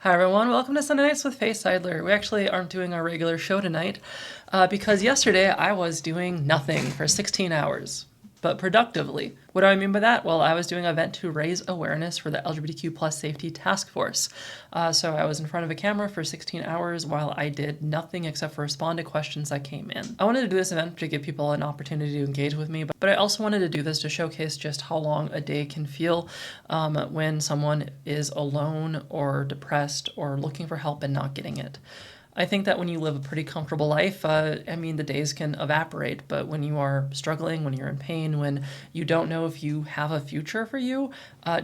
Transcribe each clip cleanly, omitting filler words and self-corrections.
Hi everyone, welcome to Sunday Nights with Faye. We actually aren't doing our regular show tonight because yesterday I was doing nothing for 16 hours, but productively. What do I mean by that? Well, I was doing an event to raise awareness for the LGBTQ plus safety task force. So I was in front of a camera for 16 hours while I did nothing except for respond to questions that came in. I wanted to do this event to give people an opportunity to engage with me, but I also wanted to do this to showcase just how long a day can feel when someone is alone or depressed or looking for help and not getting it. I think that when you live a pretty comfortable life, the days can evaporate. But when you are struggling, when you're in pain, when you don't know if you have a future for you,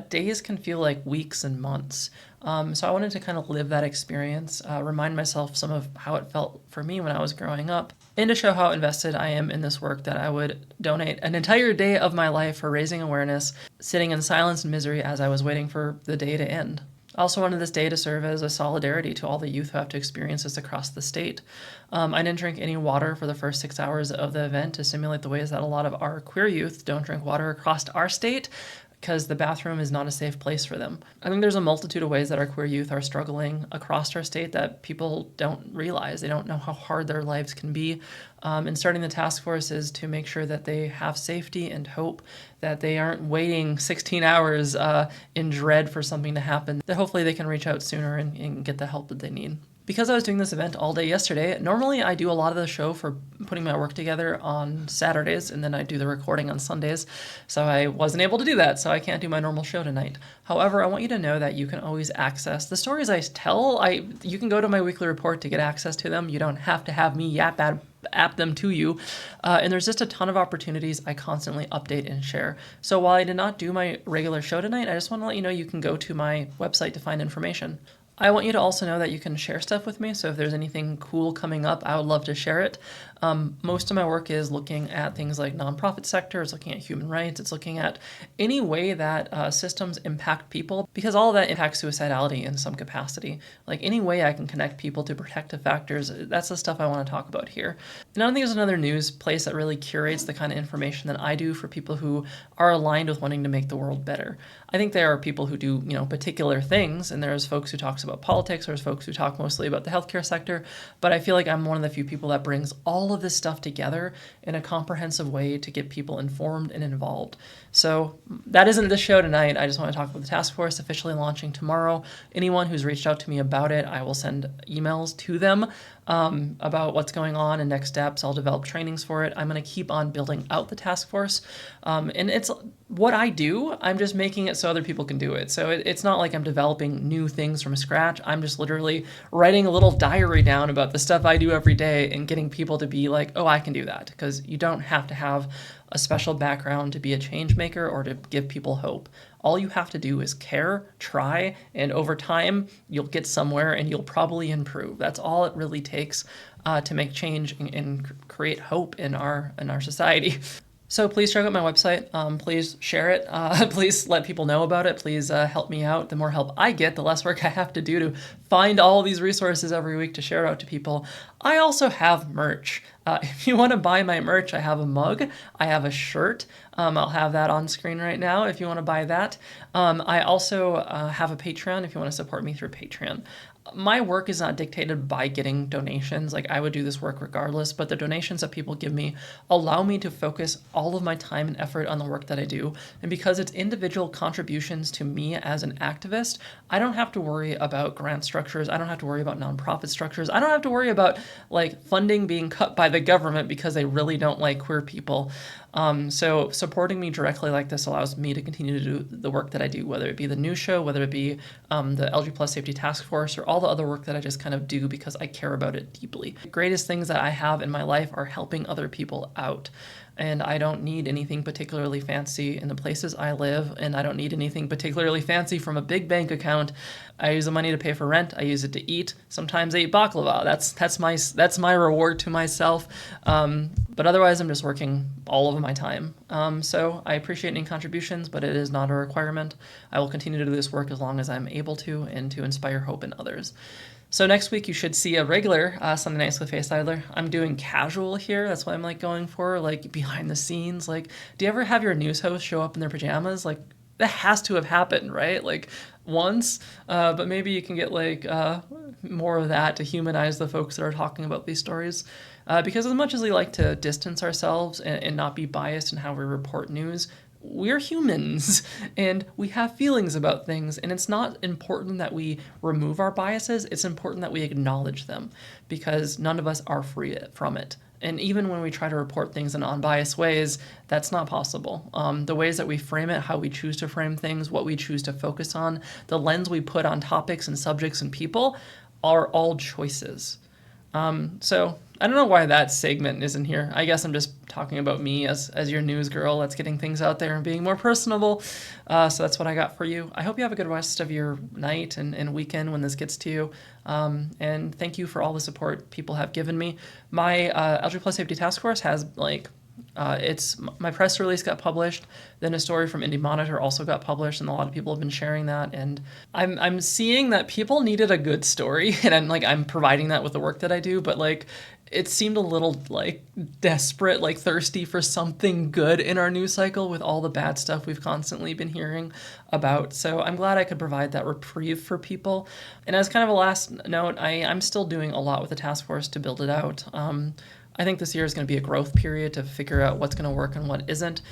days can feel like weeks and months. So I wanted to kind of live that experience, remind myself some of how it felt for me when I was growing up, and to show how invested I am in this work that I would donate an entire day of my life for raising awareness, sitting in silence and misery as I was waiting for the day to end. I also wanted this day to serve as a solidarity to all the youth who have to experience this across the state. I didn't drink any water for the first 6 hours of the event to simulate the ways that a lot of our queer youth don't drink water across our state because the bathroom is not a safe place for them. I think there's a multitude of ways that our queer youth are struggling across our state that people don't realize. They don't know how hard their lives can be. And starting the task force is to make sure that they have safety and hope, that they aren't waiting 16 hours in dread for something to happen, that hopefully they can reach out sooner and get the help that they need. Because I was doing this event all day yesterday, normally I do a lot of the show for putting my work together on Saturdays, and then I do the recording on Sundays. So I wasn't able to do that, so I can't do my normal show tonight. However, I want you to know that you can always access the stories I tell. You can go to my weekly report to get access to them. You don't have to have me yap them to you. And there's just a ton of opportunities I constantly update and share. So while I did not do my regular show tonight, I just want to let you know you can go to my website to find information. I want you to also know that you can share stuff with me, so if there's anything cool coming up, I would love to share it. Most of my work is looking at things like nonprofit sector, it's looking at human rights, it's looking at any way that systems impact people, because all of that impacts suicidality in some capacity. Like any way I can connect people to protective factors, that's the stuff I want to talk about here. And I don't think there's another news place that really curates the kind of information that I do for people who are aligned with wanting to make the world better. I think there are people who do, particular things, and there's folks who talks about politics, there's folks who talk mostly about the healthcare sector, but I feel like I'm one of the few people that brings all of this stuff together in a comprehensive way to get people informed and involved. So that isn't the show tonight. I just want to talk about the task force officially launching tomorrow. Anyone who's reached out to me about it, I will send emails to them about what's going on and next steps. I'll develop trainings for it. I'm going to keep on building out the task force. And it's what I do. I'm just making it so other people can do it. So it's not like I'm developing new things from scratch. I'm just literally writing a little diary down about the stuff I do every day and getting people to be like, oh, I can do that. Because you don't have to have a special background to be a change maker or to give people hope. All you have to do is care, try, and over time, you'll get somewhere and you'll probably improve. That's all it really takes to make change and create hope in our society. So please check out my website. Please share it. Please let people know about it. Please help me out. The more help I get, the less work I have to do to find all these resources every week to share out to people. I also have merch. If you want to buy my merch, I have a mug. I have a shirt. I'll have that on screen right now if you want to buy that. I also have a Patreon if you want to support me through Patreon. My work is not dictated by getting donations. Like I would do this work regardless, but the donations that people give me allow me to focus all of my time and effort on the work that I do. And because it's individual contributions to me as an activist, I don't have to worry about grant structures. I don't have to worry about nonprofit structures. I don't have to worry about like funding being cut by the government because they really don't like queer people. So supporting me directly like this allows me to continue to do the work that I do, whether it be the news show, whether it be the LG Plus Safety Task Force, or all the other work that I just kind of do because I care about it deeply. The greatest things that I have in my life are helping other people out. And I don't need anything particularly fancy in the places I live, and I don't need anything particularly fancy from a big bank account. I use the money to pay for rent. I use it to eat. Sometimes I eat baklava. That's my reward to myself. But otherwise, I'm just working all of my time. So I appreciate any contributions, but it is not a requirement. I will continue to do this work as long as I'm able to and to inspire hope in others. So next week you should see a regular Sunday Nights with Faye Seidler. I'm doing casual here. That's what I'm like going for, like behind the scenes. Like, do you ever have your news host show up in their pajamas? Like, that has to have happened, right? Like, once, but maybe you can get like more of that to humanize the folks that are talking about these stories. Because as much as we like to distance ourselves and not be biased in how we report news, we're humans and we have feelings about things, and it's not important that we remove our biases. It's important that we acknowledge them, because none of us are free from it. And even when we try to report things in unbiased ways, that's not possible. The ways that we frame it, how we choose to frame things, what we choose to focus on, the lens we put on topics and subjects and people are all choices. So I don't know why that segment isn't here. I guess I'm just talking about me as your news girl that's getting things out there and being more personable. So that's what I got for you. I hope you have a good rest of your night and weekend when this gets to you. And thank you for all the support people have given me. My LGBT+ Safety Task Force has it's my press release got published, then a story from Indie Monitor also got published, and a lot of people have been sharing that, and I'm seeing that people needed a good story, and I'm providing that with the work that I do, but like it seemed a little like desperate, like thirsty for something good in our news cycle with all the bad stuff we've constantly been hearing about. So I'm glad I could provide that reprieve for people. And as kind of a last note, I'm still doing a lot with the task force to build it out. I think this year is going to be a growth period to figure out what's going to work and what isn't.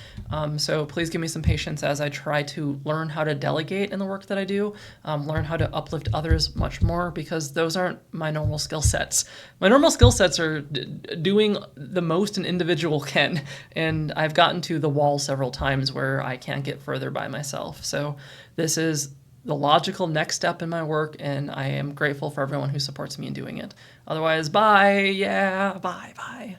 So please give me some patience as I try to learn how to delegate in the work that I do, learn how to uplift others much more, because those aren't my normal skill sets. My normal skill sets are doing the most an individual can, and I've gotten to the wall several times where I can't get further by myself. So this is the logical next step in my work, and I am grateful for everyone who supports me in doing it. Otherwise, bye. Yeah, bye.